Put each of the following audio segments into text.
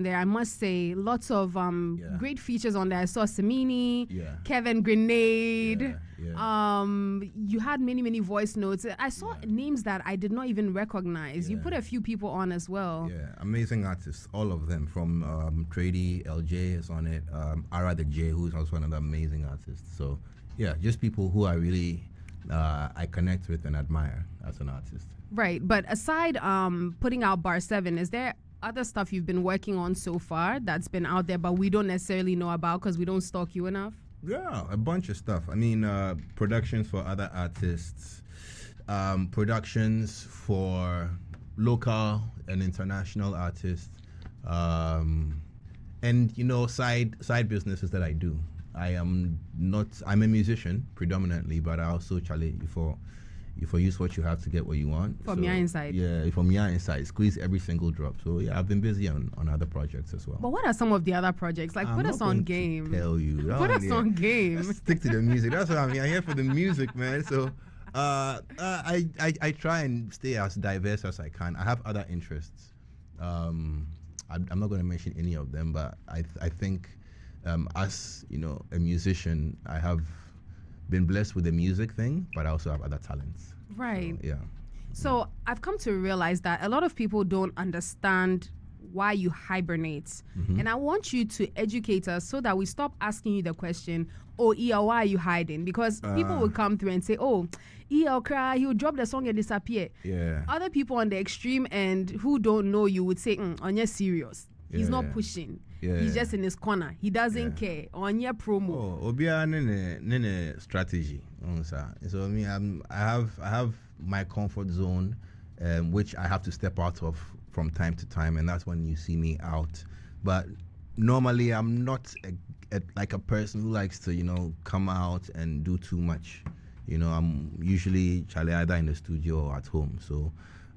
there, I must say, lots of great features on there. I saw Samini, Kevin Grenade. You had many voice notes. I saw names that I did not even recognize. You put a few people on as well. Yeah, amazing artists, all of them. From Trady, LJ is on it. Ara the J, who's also another amazing artist. So yeah, just people who I really I connect with and admire as an artist. Right, but aside putting out Bar 7, is there other stuff you've been working on so far that's been out there but we don't necessarily know about because we don't stalk you enough? Yeah, a bunch of stuff. I mean, productions for other artists, productions for local and international artists, and side businesses that I do. I'm a musician predominantly, but I also challenge you for use what you have to get what you want. From your inside. Yeah, from your inside. Squeeze every single drop. So yeah, I've been busy on other projects as well. But what are some of the other projects? Like, put us on game. Tell you. Put us on game. Let's stick to the music. That's what I'm here for, the music, man. So I try and stay as diverse as I can. I have other interests. I'm not going to mention any of them, but I think as a musician, I have been blessed with the music thing, but I also have other talents. Right. So, yeah. So I've come to realize that a lot of people don't understand why you hibernate. Mm-hmm. And I want you to educate us so that we stop asking you the question, oh, EL, why are you hiding? Because people will come through and say, oh, EL cry, he'll drop the song and disappear. Yeah. Other people on the extreme end who don't know you would say, Onye serious. He's not pushing. Yeah. He's just in his corner. He doesn't care. On your promo. Oh, obia nene strategy. So me, I have my comfort zone, which I have to step out of from time to time, and that's when you see me out. But normally, I'm not like a person who likes to come out and do too much. I'm usually either in the studio or at home. So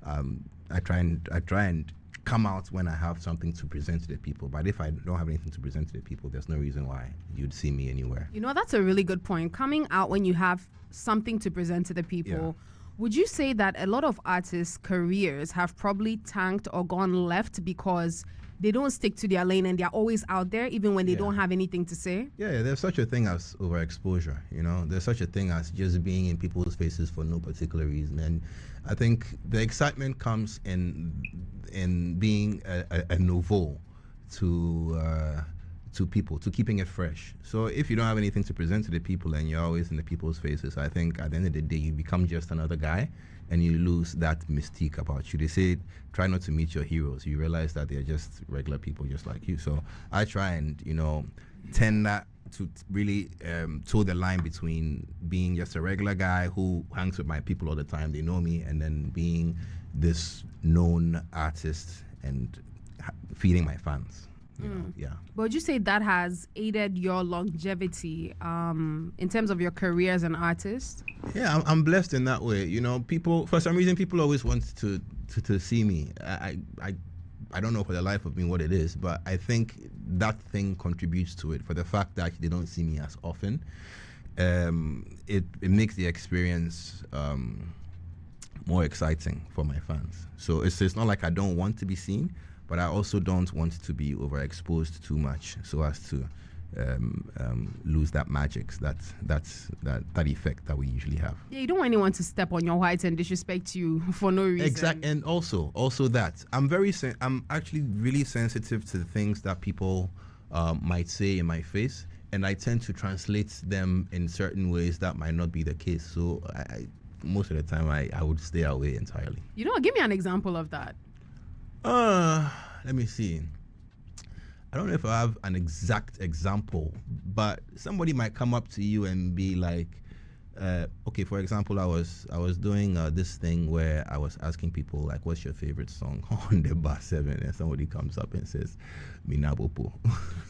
I try and come out when I have something to present to the people. But if I don't have anything to present to the people, there's no reason why you'd see me anywhere. That's a really good point. Coming out when you have something to present to the people. Yeah. Would you say that a lot of artists' careers have probably tanked or gone left because they don't stick to their lane and they're always out there even when they don't have anything to say? Yeah, there's such a thing as overexposure, There's such a thing as just being in people's faces for no particular reason. And I think the excitement comes in being a nouveau to people, to keeping it fresh. So if you don't have anything to present to the people and you're always in the people's faces, I think at the end of the day, you become just another guy and you lose that mystique about you. They say, try not to meet your heroes. You realize that they're just regular people just like you. So I try and, tend that to really toe the line between being just a regular guy who hangs with my people all the time, they know me, and then being this known artist and feeding my fans. Yeah. But would you say that has aided your longevity in terms of your career as an artist? Yeah, I'm blessed in that way. People, for some reason, people always want to see me. I don't know for the life of me what it is, but I think that thing contributes to it. For the fact that they don't see me as often, it makes the experience more exciting for my fans. So it's not like I don't want to be seen, but I also don't want to be overexposed too much so as to lose that magic, that effect that we usually have. Yeah, you don't want anyone to step on your whites and disrespect you for no reason. Exactly, and also that I'm actually really sensitive to the things that people might say in my face, and I tend to translate them in certain ways that might not be the case. So most of the time, I would stay away entirely. Give me an example of that. Let me see. I don't know if I have an exact example, but somebody might come up to you and be like, okay, for example, I was doing this thing where I was asking people, like, what's your favorite song on the Bar 7? And somebody comes up and says, Minabopo.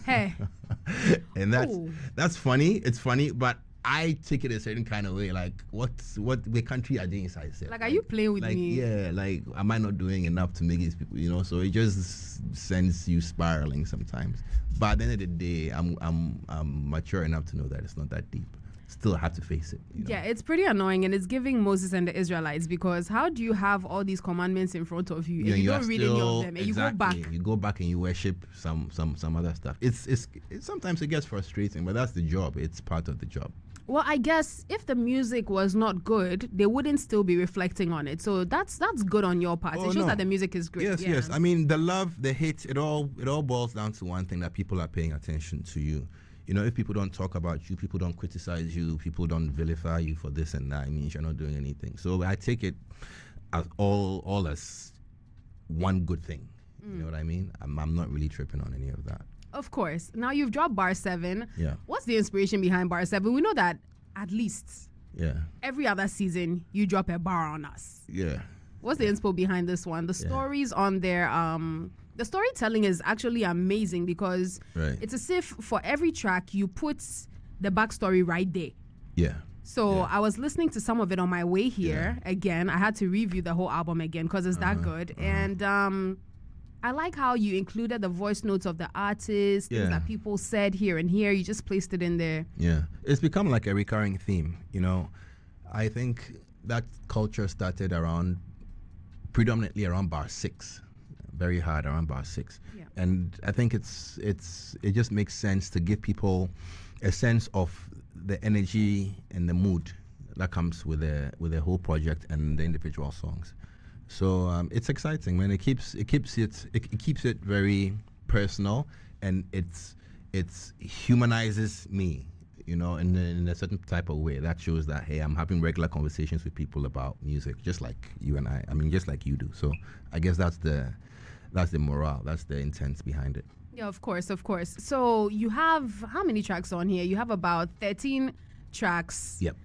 Hey. And that's funny. It's funny, but I take it a certain kind of way. Like, what the country are doing inside itself? Like, are you playing with me? Yeah, like, am I not doing enough to make these people, So it just sends you spiraling sometimes. But at the end of the day, I'm mature enough to know that it's not that deep. still have to face it. You know? Yeah, it's pretty annoying, and it's giving Moses and the Israelites, because how do you have all these commandments in front of you and you don't read any of them, and you go back? You go back and you worship some other stuff. It's sometimes it gets frustrating, but that's the job. It's part of the job. Well, I guess if the music was not good, they wouldn't still be reflecting on it. So that's good on your part. It shows that the music is great. Yes. I mean, the love, the hate, it all boils down to one thing, that people are paying attention to you. You know, if people don't talk about you, people don't criticize you, people don't vilify you for this and that, it means you're not doing anything. So I take it as all as one good thing. You know what I mean? I'm not really tripping on any of that. Of course. Now you've dropped Bar 7. Yeah. What's the inspiration behind Bar 7? We know that at least every other season you drop a bar on us. Yeah. What's the inspo behind this one? The stories on there, the storytelling is actually amazing, because it's as if for every track you put the backstory right there. Yeah. So I was listening to some of it on my way here. Again, I had to review the whole album again because it's that good. And I like how you included the voice notes of the artists, things that people said here and here. You just placed it in there. Yeah. It's become like a recurring theme, you know. I think that culture started predominantly around Bar 6, very hard around Bar 6. Yeah. And I think it just makes sense to give people a sense of the energy and the mood that comes with the whole project and the individual songs. So it's exciting, man. It keeps it very personal, and it humanizes me, you know, in a certain type of way that shows that, hey, I'm having regular conversations with people about music, just like you and I mean, just like you do. So I guess that's the morale, that's the intent behind it. Yeah, of course. So you have how many tracks on here? You have about 13 tracks. Yep.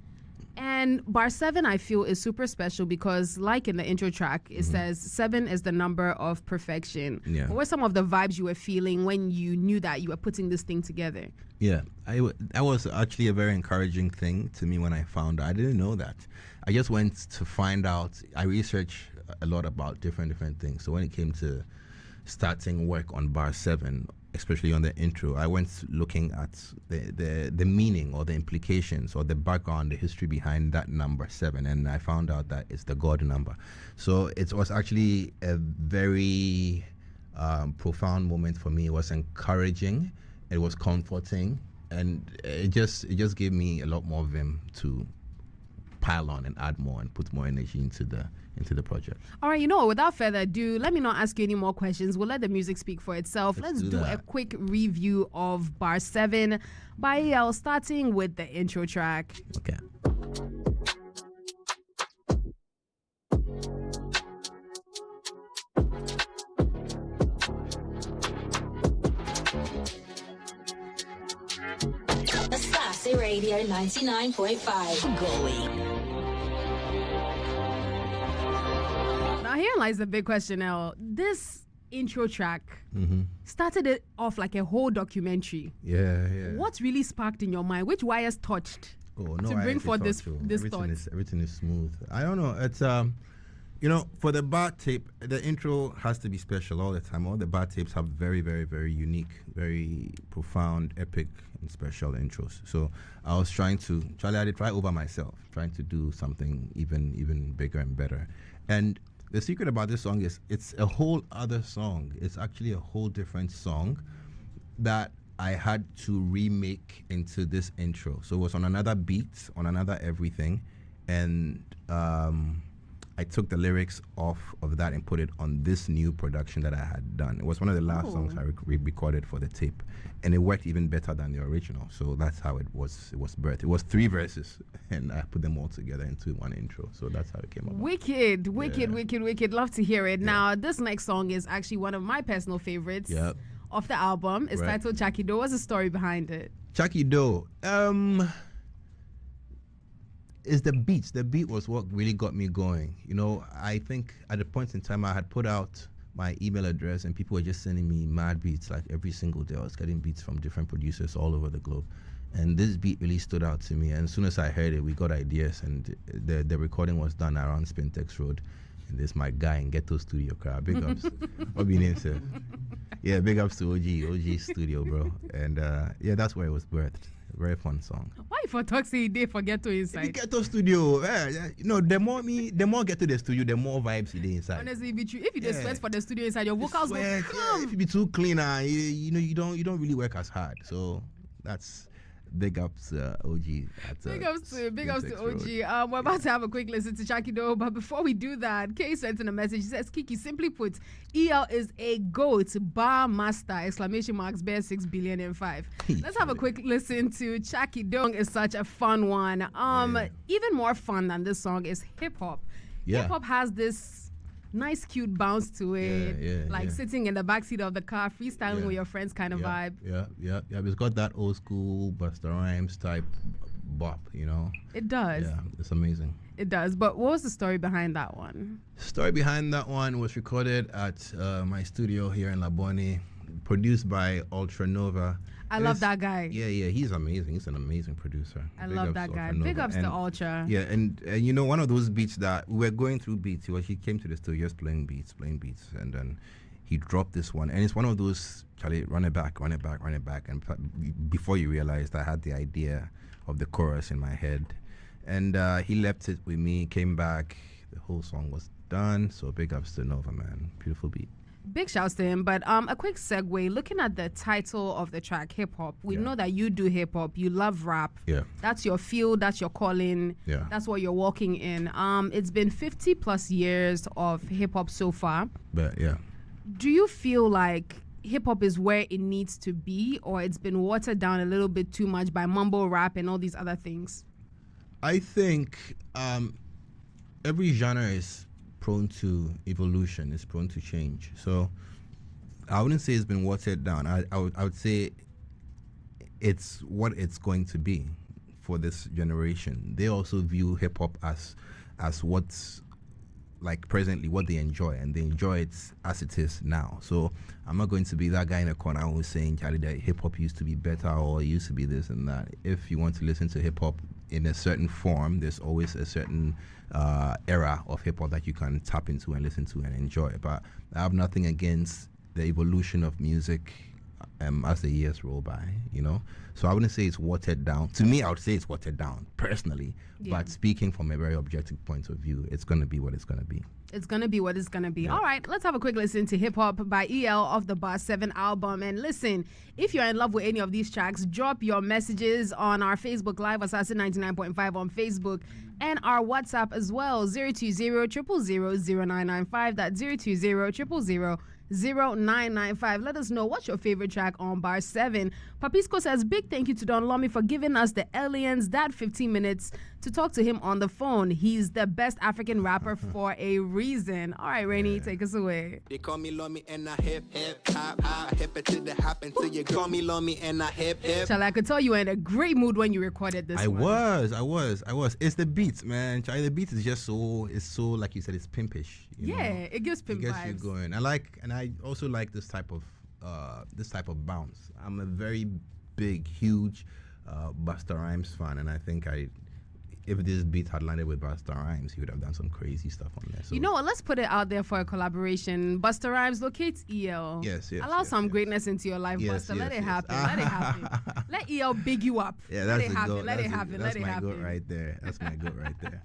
And Bar 7, I feel, is super special because, like in the intro track, it says 7 is the number of perfection. Yeah. What were some of the vibes you were feeling when you knew that you were putting this thing together? Yeah, that was actually a very encouraging thing to me when I found out. I didn't know that. I just went to find out. I researched a lot about different things. So when it came to starting work on Bar 7, especially on the intro, I went looking at the meaning or the implications or the background, the history behind that number 7, and I found out that it's the God number. So it was actually a very profound moment for me. It was encouraging, it was comforting, and it just gave me a lot more vim to pile on and add more and put more energy into the project. All right, without further ado, let me not ask you any more questions. We'll let the music speak for itself. Let's do a quick review of Bar 7 by EL, starting with the intro track. Okay. Asaase Radio 99.5. Going. Here lies the big question now. This intro track started it off like a whole documentary. Yeah. What really sparked in your mind? Which wires touched to bring forth this thought? Everything is smooth. I don't know. It's for the bar tape, the intro has to be special all the time. All the bar tapes have very, very, very unique, very profound, epic, and special intros. So I was I did try over myself, trying to do something even bigger and better. And the secret about this song is it's a whole other song. It's actually a whole different song that I had to remake into this intro. So it was on another beat, on another everything, and I took the lyrics off of that and put it on this new production that I had done. It was one of the last songs I recorded for the tape, and it worked even better than the original. So that's how it was birthed. It was 3 verses, and I put them all together into one intro. So that's how it came about. Wicked. Love to hear it. Yeah. Now, this next song is actually one of my personal favorites of the album. It's titled Chaki Do. What's the story behind it? Chaki Do. Is the beats. The beat was what really got me going. I think at a point in time I had put out my email address and people were just sending me mad beats like every single day. I was getting beats from different producers all over the globe. And this beat really stood out to me. And as soon as I heard it, we got ideas, and the recording was done around Spintex Road. And this my guy in Ghetto Studio crowd. Big ups. What be name, sir? Yeah, big ups to OG Studio, bro. And yeah, that's where it was birthed. Very fun song. Why for Toxic they forget to inside? Ghetto Studio, the more get to the studio, the more vibes you inside. Honestly, if you just sweat for the studio inside, your vocals will come. If you be too clean, you don't really work as hard. So that's big ups OG. Big ups to OG. We're about to have a quick listen to Shakido, but before we do that, Kay sent in a message. She says, Kiki, simply put, EL is a GOAT bar master, exclamation marks, bear 6 billion and 5. Let's have a quick listen to Shakido. It's such a fun one. Even more fun than this song is hip hop. Yeah. Hip hop has this nice cute bounce to it, sitting in the backseat of the car freestyling with your friends kind of vibe. Yeah, it's got that old school Busta Rhymes type bop, It does. Yeah, it's amazing. It does. But what was the story behind that one? Story behind that one was recorded at my studio here in Labone, produced by Ultra Nova. I love that guy. Yeah, he's amazing. He's an amazing producer. I love that guy. Big ups to Ultra. Yeah, and one of those beats that we were going through beats. He came to the studio just playing beats, and then he dropped this one. And it's one of those, Charlie, run it back. And before you realized, I had the idea of the chorus in my head. And he left it with me, came back. The whole song was done. So big ups to Nova, man. Beautiful beat. Big shouts to him, but a quick segue. Looking at the title of the track, hip hop, we know that you do hip hop. You love rap. Yeah, that's your field. That's your calling. Yeah, that's what you're walking in. It's been 50 plus years of hip hop so far. But yeah, do you feel like hip hop is where it needs to be, or it's been watered down a little bit too much by mumble rap and all these other things? I think every genre is prone to evolution, it's prone to change. So I wouldn't say it's been watered down. I would say it's what it's going to be for this generation. They also view hip hop as what's like presently what they enjoy, and they enjoy it as it is now. So I'm not going to be that guy in the corner who's saying, Charlie, that hip hop used to be better or it used to be this and that. If you want to listen to hip hop in a certain form, there's always a certain era of hip hop that you can tap into and listen to and enjoy. But I have nothing against the evolution of music as the years roll by, So I wouldn't say it's watered down. To me, I would say it's watered down personally. Yeah. But speaking from a very objective point of view, it's going to be what it's going to be. It's going to be what it's going to be. Yeah. All right, let's have a quick listen to Hip Hop by EL off the Bar 7 album. And listen, if you're in love with any of these tracks, drop your messages on our Facebook Live, Asaase 99.5 on Facebook, and our WhatsApp as well, 020-000-0995. That's 020-000-0995. Let us know what's your favorite track on Bar 7. Papisco says, big thank you to Don Lomi for giving us the aliens that 15 minutes to talk to him on the phone. He's the best African rapper for a reason. All right, Rainy, take us away. They call me Lomi and I hip hop hip it to the hop until you call me Lomi and I hip. Charlie, I could tell you were in a great mood when you recorded this. I was. It's the beats, man. Charlie, the beat is just so like you said, it's pimpish. It gives pimp vibes. It gets you going. I also like this type of bounce. I'm a very big, huge Busta Rhymes fan, and I think if this beat had landed with Busta Rhymes, he would have done some crazy stuff on there. So. You know what? Let's put it out there for a collaboration. Busta Rhymes locates EL. Yes. Allow some greatness into your life, Busta. Let it happen. Let it happen. Let EL big you up. Yeah, that's Let it happen. That's my goat right there. That's my goat right there.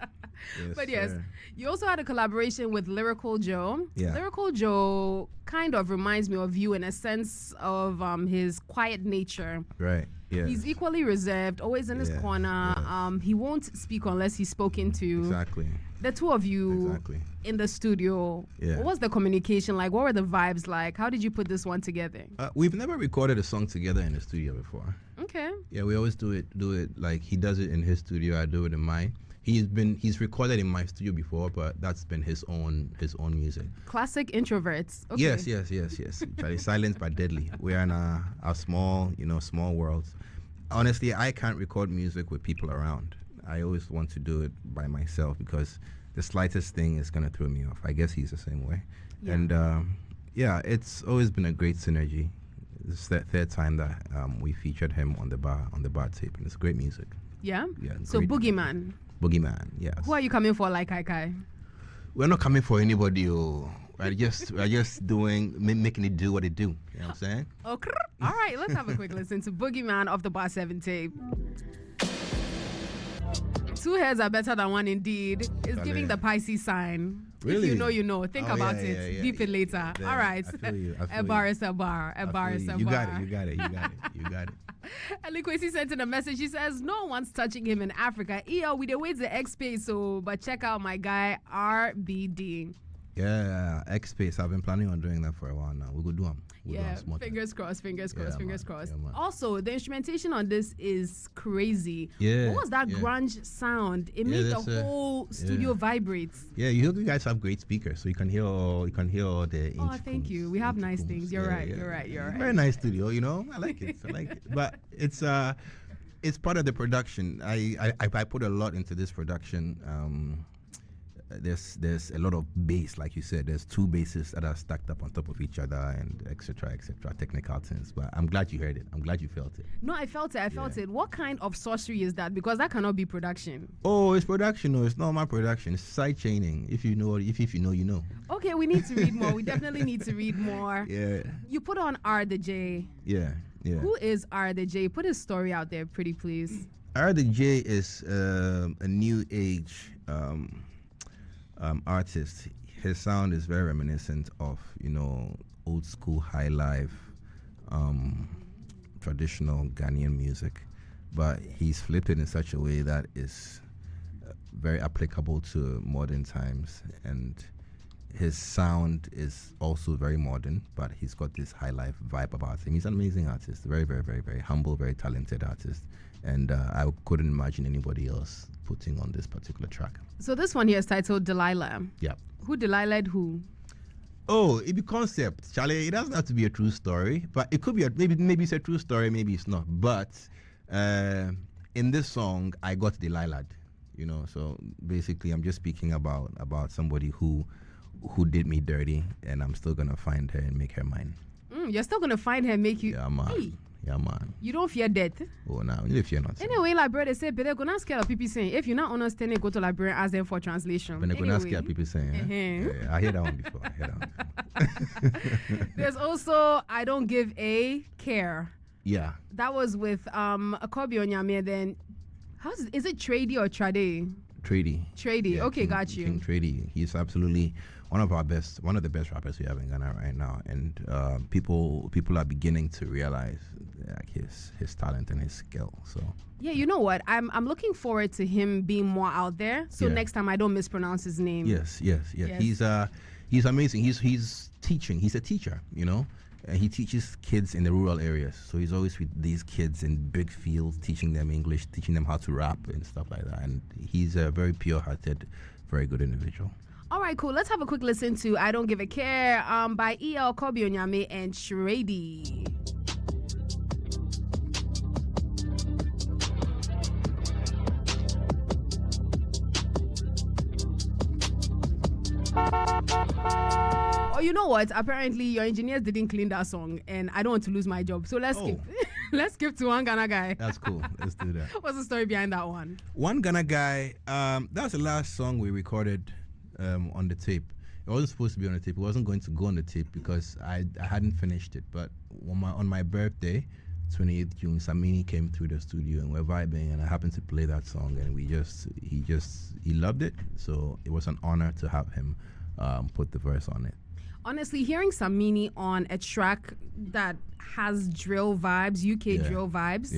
Yes, but yes, you also had a collaboration with Lyrical Joe. Yeah. Lyrical Joe kind of reminds me of you in a sense of his quiet nature. Right. Yeah. He's equally reserved, always in his corner. Yes. He won't speak unless he's spoken to. Exactly. The two of you in the studio. Yeah. What was the communication like? What were the vibes like? How did you put this one together? We've never recorded a song together in the studio before. Okay. Yeah, we always do it like he does it in his studio, I do it in mine. He's recorded in my studio before, but that's been his own music. Classic introverts. Okay. Yes. Charlie, silent but deadly. We are in a small world. Honestly, I can't record music with people around. I always want to do it by myself because the slightest thing is gonna throw me off. I guess he's the same way. Yeah. And it's always been a great synergy. This is the third time that we featured him on the bar tape, and it's great music. Yeah. Yeah. So Boogeyman, yes. Who are you coming for, like Kai Kai? we're not coming for anybody. We're just doing, making it do what it do. You know what I'm saying? Okay. All right, let's have a quick listen to Boogeyman off the Bar 7 tape. Two heads are better than one indeed. It's giving the Pisces sign. Really? If you know, you know. Think about it. Yeah. Deep it later. Yeah, all right. I feel you. A bar is a bar. A bar is a bar. You got it. Ellie Kwesi sent in a message. She says, no one's touching him in Africa. We the wait the X space, but check out my guy RBD. Yeah, X Space. I've been planning on doing that for a while now. We'll go do them. Fingers crossed. Fingers crossed. Yeah, Also, the instrumentation on this is crazy. Yeah. What was that grunge sound? It made the whole studio vibrate. Yeah, you guys have great speakers, so you can hear all the. Oh, thank you. We have nice things. You're right. Very nice studio. I like it. But it's part of the production. I put a lot into this production. There's a lot of bass, like you said. There's two basses that are stacked up on top of each other, and etc. technical things. But I'm glad you heard it. I'm glad you felt it. No, I felt it. What kind of sorcery is that? Because that cannot be production. Oh, it's production. No, it's not my production. It's side chaining. If you know, if you know, you know. Okay, we need to read more. We definitely need to read more. Yeah. You put on R the J. Yeah. Who is R the J? Put his story out there, pretty please. R the J is a new age artist. His sound is very reminiscent of old school high life, traditional Ghanaian music, but he's flipped it in such a way that is very applicable to modern times, and his sound is also very modern, but he's got this high life vibe about him. He's an amazing artist, very, very, very, very humble, very talented artist, and I couldn't imagine anybody else putting on this particular track. So this one here is titled Delilah. Yeah. Who Delilah'd who? Oh, it be concept, Charlie. It doesn't have to be a true story, but it could be maybe it's a true story, maybe it's not. But in this song, I got Delilah. So basically, I'm just speaking about somebody who did me dirty, and I'm still gonna find her and make her mine. You're still gonna find her and make you. Yeah, man. Hey. Yeah, man. You don't fear death. Oh, no, you fear not. Anyway, library they say, but they're gonna scare people saying, if you're not understanding, go to library and ask them for translation. But they're gonna scare people saying. Yeah, I hear that one before. There's also I Don't Give a Care. Yeah. That was with Akobi Onyame. Then, is it Trady or Trade? Trady. Yeah, okay, got you. King Trady. He's absolutely one of the best rappers we have in Ghana right now, and people are beginning to realize his talent and his skill. So yeah, you know what? I'm looking forward to him being more out there. So next time I don't mispronounce his name. Yes. He's amazing. He's teaching. He's a teacher. And he teaches kids in the rural areas. So he's always with these kids in big fields, teaching them English, teaching them how to rap and stuff like that. And he's a very pure-hearted, very good individual. All right, cool. Let's have a quick listen to I Don't Give a Care by E.L. Akobi Onyame and Trady. Oh, you know what? Apparently, your engineers didn't clean that song, and I don't want to lose my job. So let's skip. Let's skip to One Ghana Guy. That's cool. Let's do that. What's the story behind that one? One Ghana Guy. That's the last song we recorded on the tape. It wasn't supposed to be on the tape. It wasn't going to go on the tape because I hadn't finished it. But on my birthday, 28th June, Samini came through the studio and we're vibing, and I happened to play that song, and he loved it. So it was an honor to have him put the verse on it. Honestly, hearing Samini on a track that has drill vibes, UK drill vibes,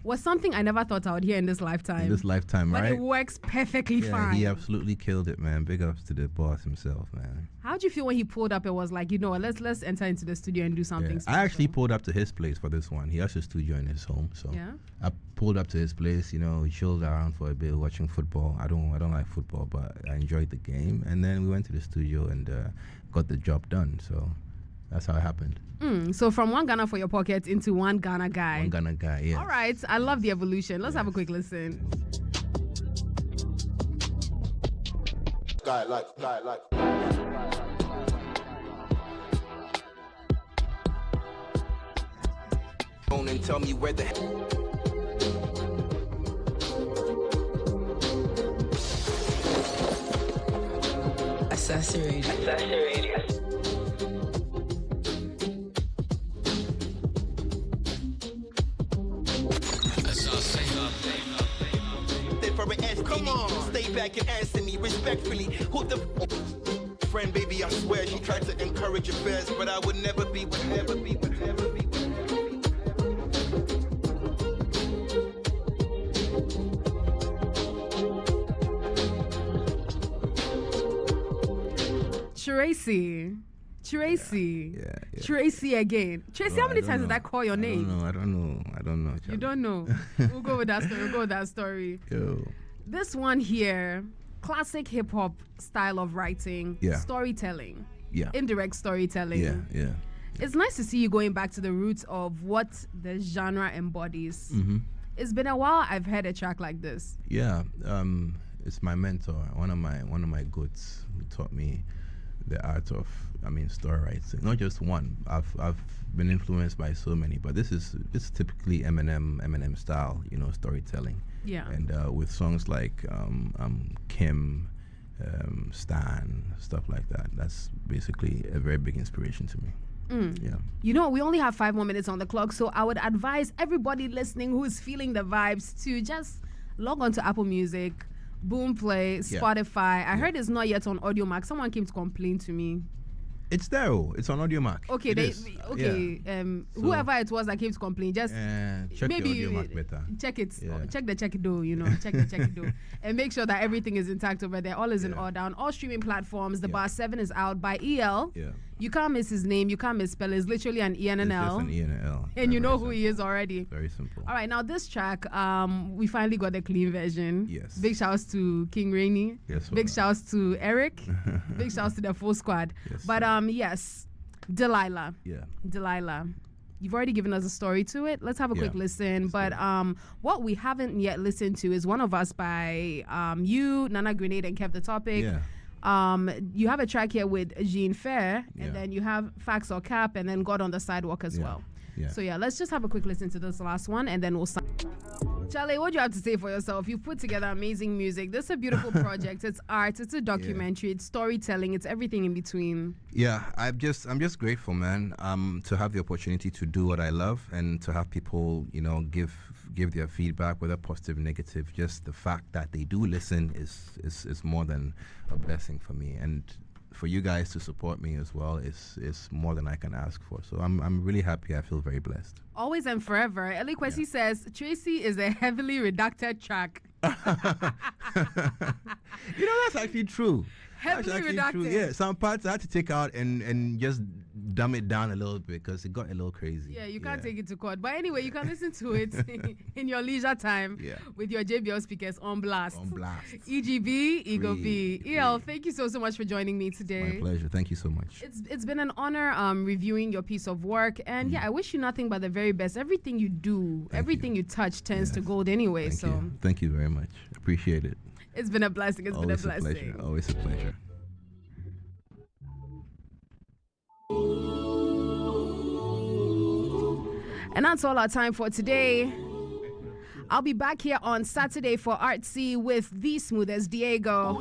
was something I never thought I would hear in this lifetime. Right? But it works perfectly fine. He absolutely killed it, man. Big ups to the boss himself, man. How'd you feel when he pulled up and was like, let's enter into the studio and do something special? I actually pulled up to his place for this one. He has a studio in his home, so I pulled up to his place. We chilled around for a bit watching football. I don't like football, but I enjoyed the game. And then we went to the studio and got the job done. So that's how it happened. So from One Ghana for your pocket into One Ghana Guy. One Ghana Guy, yeah. All right. I love the evolution. Let's have a quick listen. Guy like. Phone and tell me where the Asaase Radio. Come on, stay back and answer me respectfully. Who the friend, baby? I swear she tried to encourage affairs, but I would never be, would never be, would never be. Tracy. Yeah. Tracy again. Tracy, how many times did I call your name? I don't know. You don't know. We'll go with that story. Yo. This one here, classic hip hop style of writing, storytelling, indirect storytelling. Yeah. It's nice to see you going back to the roots of what the genre embodies. Mm-hmm. It's been a while I've heard a track like this. Yeah, it's my mentor, one of my goods, who taught me the art of, story writing. Not just one. I've been influenced by so many, but this is typically Eminem style, storytelling. Yeah. And with songs like Kim, Stan, stuff like that. That's basically a very big inspiration to me. Yeah. We only have 5 more minutes on the clock, so I would advise everybody listening who is feeling the vibes to just log on to Apple Music, Boomplay, Spotify. I heard it's not yet on AudioMac. Someone came to complain to me. It's there. It's on AudioMac. Okay, whoever it was that came to complain, just check maybe your AudioMac better. Check it. Yeah. Check the check it do. Check the check it do, and make sure that everything is intact over there. All is in order on all streaming platforms. The Bar 7 is out by EL. Yeah. You can't miss his name. You can't misspell it. It's literally an E and an L. It's just an E and an L. And you know who he is already. Very simple. All right, now this track, we finally got the clean version. Yes. Big shouts to King Rainey. Yes. Big shouts to Eric. Big shouts to the full squad. Yes, but yes, Delilah. Yeah. Delilah. You've already given us a story to it. Let's have a quick listen. But what we haven't yet listened to is One of Us by you, Nana Grenade, and Kev the Topic. Yeah. You have a track here with Jean Fair, and then you have Facts or Cap, and then God on the Sidewalk as well. Yeah. So let's just have a quick listen to this last one, and then we'll start. Charlie, what do you have to say for yourself? You've put together amazing music. This is a beautiful project. It's art. It's a documentary. It's storytelling. It's everything in between. Yeah, I'm just grateful, man. To have the opportunity to do what I love and to have people, give their feedback, whether positive, negative. Just the fact that they do listen is more than a blessing for me, and for you guys to support me as well is more than I can ask for. So I'm really happy. I feel very blessed. Always and forever. Eli Kwesi says Tracy is a heavily redacted track. That's actually true. Heavily redacted. True. Yeah, some parts I had to take out and just dumb it down a little bit because it got a little crazy. Yeah, you can't take it to court. But anyway, you can listen to it in your leisure time with your JBL speakers on blast. EGB, Ego B. EL, thank you so much for joining me today. My pleasure. Thank you so much. It's been an honor reviewing your piece of work. And I wish you nothing but the very best. Everything you do, everything you touch turns to gold anyway. Thank you very much. Appreciate it. It's been a blessing. It's Always been a blessing. Always a pleasure. And that's all our time for today. I'll be back here on Saturday for Artsy with the smoothest Diego.